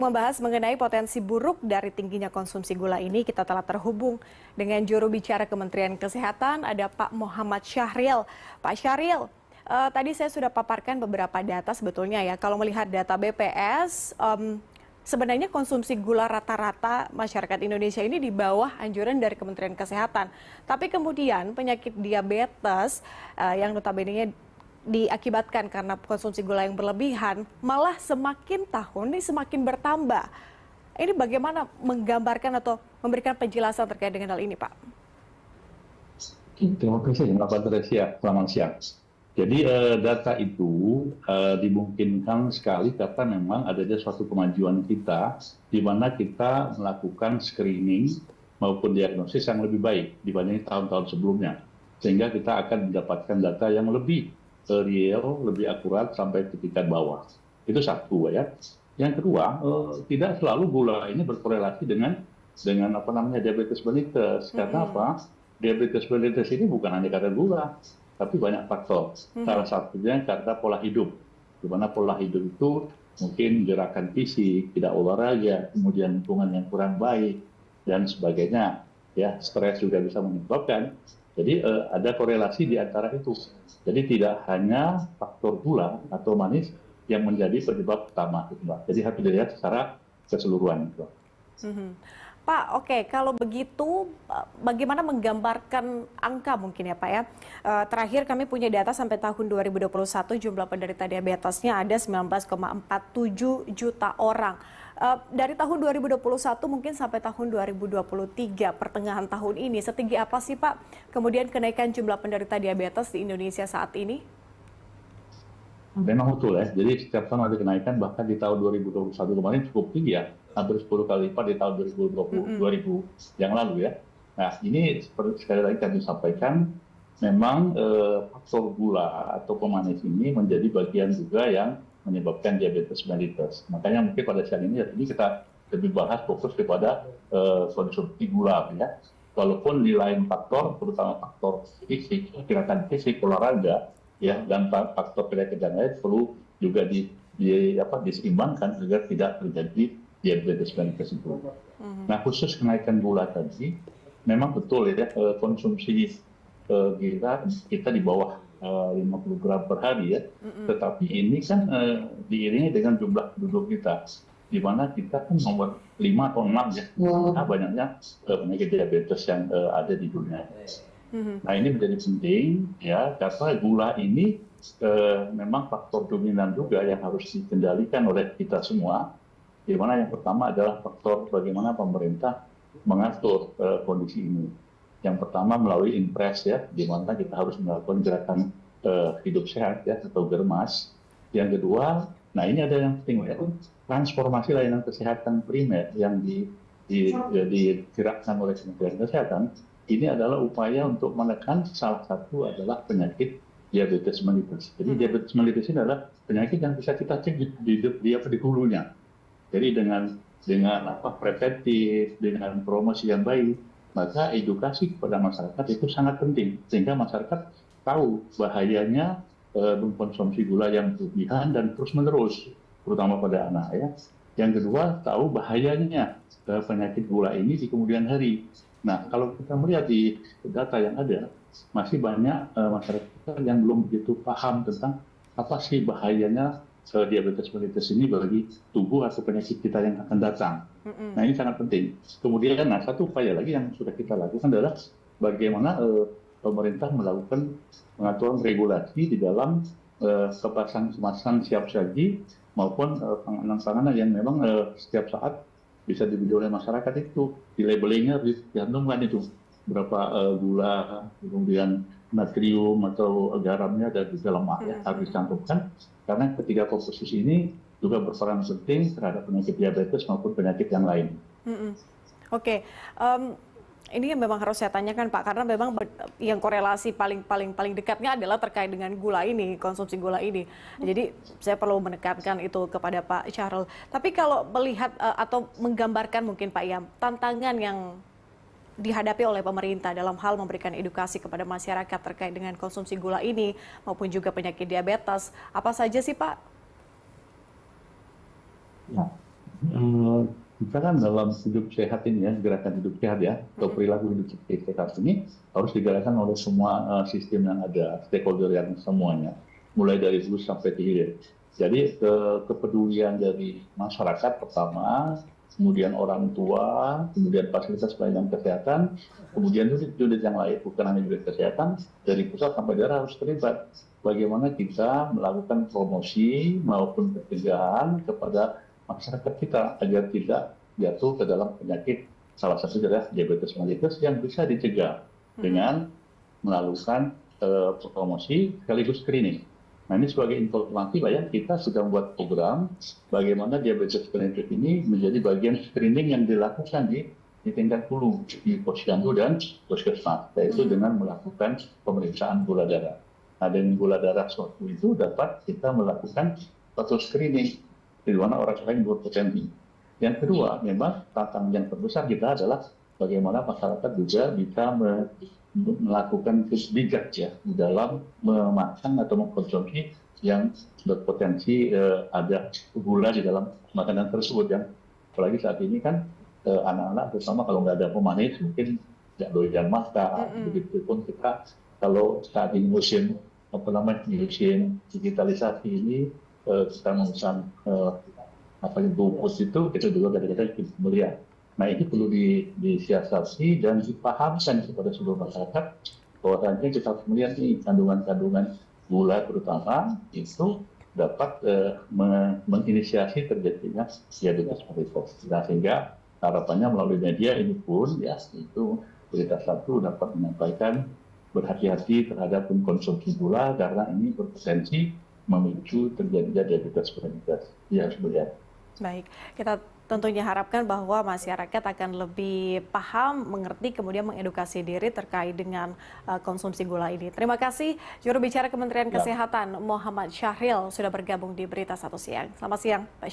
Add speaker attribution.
Speaker 1: Membahas mengenai potensi buruk dari tingginya konsumsi gula ini, kita telah terhubung dengan juru bicara Kementerian Kesehatan, ada Pak Muhammad Syahril. Pak Syahril, tadi saya sudah paparkan beberapa data sebetulnya ya. Kalau melihat data BPS, sebenarnya konsumsi gula rata-rata masyarakat Indonesia ini di bawah anjuran dari Kementerian Kesehatan. Tapi kemudian penyakit diabetes yang notabene diakibatkan karena konsumsi gula yang berlebihan, malah semakin tahun ini semakin bertambah. Ini bagaimana menggambarkan atau memberikan penjelasan terkait dengan hal ini, Pak?
Speaker 2: Terima kasih, Mbak Patricia. Selamat siang. Jadi data itu dimungkinkan sekali karena memang adanya suatu kemajuan kita di mana kita melakukan screening maupun diagnosis yang lebih baik dibanding tahun-tahun sebelumnya. Sehingga kita akan mendapatkan data yang lebih real, lebih akurat sampai ke tingkat bawah. Itu satu ya. Yang kedua, tidak selalu gula ini berkorelasi dengan diabetes mellitus. Karena apa? Diabetes mellitus ini bukan hanya karena gula, tapi banyak faktor. Salah satunya karena pola hidup. Di mana pola hidup itu mungkin gerakan fisik, tidak olahraga, kemudian lingkungan yang kurang baik dan sebagainya. Ya, stres juga bisa menyebabkan. Jadi ada korelasi di antara itu. Jadi tidak hanya faktor gula atau manis yang menjadi penyebab utama, Mbak. Jadi harus dilihat secara keseluruhan.
Speaker 1: Pak, oke, kalau begitu bagaimana menggambarkan angka mungkin ya Pak ya. Terakhir kami punya data sampai tahun 2021 jumlah penderita diabetesnya ada 19,47 juta orang. Dari tahun 2021 mungkin sampai tahun 2023 pertengahan tahun ini, setinggi apa sih Pak kemudian kenaikan jumlah penderita diabetes di Indonesia saat ini?
Speaker 2: Memang betul ya, jadi setiap tahun ada kenaikan, bahkan di tahun 2021 kemarin cukup tinggi ya, hampir 10 kali lipat di tahun 2020 yang lalu ya. Nah ini seperti sekali lagi kami sampaikan, memang faktor gula atau pemanis ini menjadi bagian juga yang menyebabkan diabetes mellitus. Makanya mungkin pada saat ini kita lebih bahas fokus kepada konsumsi gula ya. Walaupun di lain faktor, terutama faktor fisik, gerakan fisik, olahraga, ya, dan faktor penyakit yang lain perlu juga diseimbangkan agar tidak terjadi diabetes mellitus itu. Nah khusus kenaikan gula tadi, memang betul ya konsumsi gula kita di bawah 50 gram per hari ya, tetapi ini kan diiringi dengan jumlah penduduk kita, di mana kita kan nomor 5 atau 6 ya, nah, banyaknya penyakit diabetes yang ada di dunia. Nah ini menjadi penting ya, karena gula ini memang faktor dominan juga yang harus dikendalikan oleh kita semua, di mana yang pertama adalah faktor bagaimana pemerintah mengatur kondisi ini. Yang pertama melalui impres ya, di mana kita harus melakukan gerakan hidup sehat ya atau germas. Yang kedua, nah ini ada yang penting ya, transformasi layanan kesehatan primer yang digerakkan oleh Kementerian Kesehatan. Ini adalah upaya untuk menekan salah satu adalah penyakit diabetes mellitus. Jadi diabetes mellitus ini adalah penyakit yang bisa kita cek di hulunya. Jadi dengan preventif, dengan promosi yang baik, maka edukasi kepada masyarakat itu sangat penting, sehingga masyarakat tahu bahayanya mengkonsumsi gula yang berlebihan dan terus-menerus, terutama pada anak ya. Yang kedua, tahu bahayanya penyakit gula ini di kemudian hari. Nah, kalau kita melihat di data yang ada, masih banyak masyarakat yang belum begitu paham tentang apa sih bahayanya diabetes mellitus ini bagi tubuh atau penyakit kita yang akan datang. Nah ini sangat penting. Kemudian satu upaya lagi yang sudah kita lakukan adalah bagaimana pemerintah melakukan pengaturan regulasi di dalam kemasan siap saji maupun panganan-panganan yang memang setiap saat bisa dibeli oleh masyarakat itu. Di labelingnya dicantumkan itu berapa gula, kemudian natrium atau garamnya dan juga lemak ya harus dicantumkan, karena ketiga komposisi ini juga berperan penting terhadap penyakit diabetes maupun penyakit yang lain.
Speaker 1: Oke. Ini yang memang harus saya tanyakan Pak, karena memang yang korelasi paling dekatnya adalah terkait dengan gula ini, konsumsi gula ini. Jadi saya perlu menekankan itu kepada Pak Syahril. Tapi kalau melihat atau menggambarkan mungkin Pak ya, tantangan yang dihadapi oleh pemerintah dalam hal memberikan edukasi kepada masyarakat terkait dengan konsumsi gula ini maupun juga penyakit diabetes, apa saja sih Pak?
Speaker 2: Ya, Kita kan dalam hidup sehat ini ya, gerakan hidup sehat ya, atau perilaku hidup sehat ini harus digerakkan oleh semua sistem yang ada, stakeholder yang semuanya, mulai dari hulu sampai ke hilir. Jadi kepedulian dari masyarakat pertama, kemudian orang tua, kemudian fasilitas pelayanan kesehatan, kemudian unit-unit yang lain, bukan hanya unit kesehatan, dari pusat sampai daerah harus terlibat. Bagaimana kita melakukan promosi maupun pencegahan kepada masyarakat kita agar tidak jatuh ke dalam penyakit, salah satu adalah diabetes mellitus yang bisa dicegah dengan melakukan promosi sekaligus screening. Nah, ini sebagai informasi Pak ya, kita sudah membuat program bagaimana diabetes mellitus ini menjadi bagian screening yang dilakukan di tingkat hulu, di posyandu dan puskesmas, yaitu dengan melakukan pemeriksaan gula darah. Nah, dengan gula darah suatu itu dapat kita melakukan suatu screening di mana orang lain berpotensi. Yang kedua, memang tantangan yang terbesar kita adalah bagaimana masyarakat juga bisa melakukan bijak ya di dalam memakan atau mengkonsumsi yang berpotensi ada gula di dalam makanan tersebut ya. Apalagi saat ini kan anak-anak terutama kalau nggak ada pemanis mungkin tidak doyan makan. Begitu pun kita kalau saat ini musim musim digitalisasi ini kita memesan bungkus itu juga kadang-kadang melihat. Nah, ini perlu disiasati dan dipahamkan kepada seluruh masyarakat bahwasanya kita harus melihat nih kandungan-kandungan gula terutama itu dapat menginisiasi terjadinya diabetes mellitus. Nah, sehingga harapannya melalui media ini pun ya itu Berita Satu dapat menyampaikan berhati-hati terhadap konsumsi gula karena ini berpotensi memicu terjadinya diabetes mellitus. Ya, sebenarnya.
Speaker 1: Baik, kita tentunya harapkan bahwa masyarakat akan lebih paham, mengerti, kemudian mengedukasi diri terkait dengan konsumsi gula ini. Terima kasih juru bicara Kementerian Kesehatan Muhammad Syahril sudah bergabung di Berita Satu Siang. Selamat siang, Pak